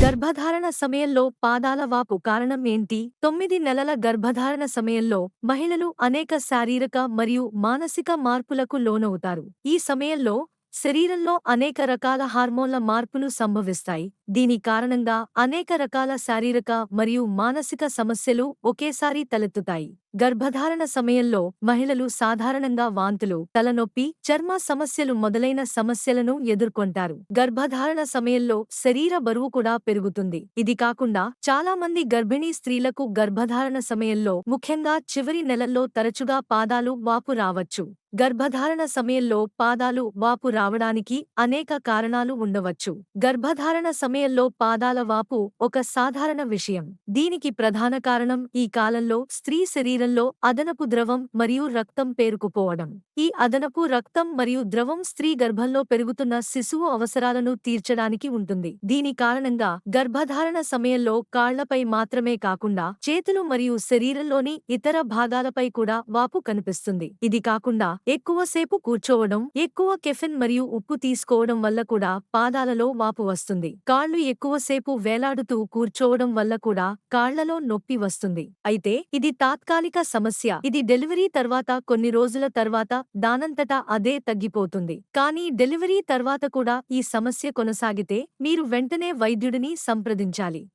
గర్భధారణ సమయంలో పాదాల వాపు కారణం ఏంటి? 9 నెలల గర్భధారణ సమయంలో మహిళలు అనేక శారీరక మరియు మానసిక మార్పులకు లోనవుతారు. ఈ సమయంలో శరీరంలో అనేక రకాల హార్మోన్ల మార్పులు సంభవిస్తాయి. దీని కారణంగా అనేక రకాల శారీరక మరియు మానసిక సమస్యలు ఒకేసారి తలెత్తుతాయి. గర్భధారణ సమయంలో మహిళలు సాధారణంగా వాంతులు, తలనొప్పి, చర్మ సమస్యలు మొదలైన సమస్యలను ఎదుర్కొంటారు. గర్భధారణ సమయంలో శరీర బరువు కూడా పెరుగుతుంది. ఇది కాకుండా చాలా మంది గర్భిణీ స్త్రీలకు గర్భధారణ సమయంలో, ముఖ్యంగా చివరి నెలల్లో తరచుగా పాదాలు వాపు రావచ్చు. గర్భధారణ సమయంలో పాదాలు వాపు రావడానికి అనేక కారణాలు ఉండవచ్చు. గర్భధారణ సమయంలో పాదాల వాపు ఒక సాధారణ విషయం. దీనికి ప్రధాన కారణం ఈ కాలంలో స్త్రీ శరీరంలో అదనపు ద్రవం మరియు రక్తం పేరుకుపోవడం. ఈ అదనపు రక్తం మరియు ద్రవం స్త్రీ గర్భంలో పెరుగుతున్న శిశువు అవసరాలను తీర్చడానికి ఉంటుంది. దీని కారణంగా గర్భధారణ సమయంలో కాళ్లపై మాత్రమే కాకుండా చేతులు మరియు శరీరంలోని ఇతర భాగాలపై కూడా వాపు కనిపిస్తుంది. ఇది కాకుండా ఎక్కువసేపు కూర్చోవడం, ఎక్కువ కెఫెన్ మరియు ఉప్పు తీసుకోవడం వల్ల కూడా పాదాలలో వాపు వస్తుంది. కాళ్లు ఎక్కువసేపు వేలాడుతూ కూర్చోవడం వల్ల కూడా కాళ్లలో నొప్పి వస్తుంది. అయితే ఇది తాత్కాలిక సమస్య. ఇది డెలివరీ తర్వాత కొన్ని రోజుల తర్వాత దానంతటా అదే తగ్గిపోతుంది. కానీ డెలివరీ తర్వాత కూడా ఈ సమస్య కొనసాగితే మీరు వెంటనే వైద్యుడిని సంప్రదించాలి.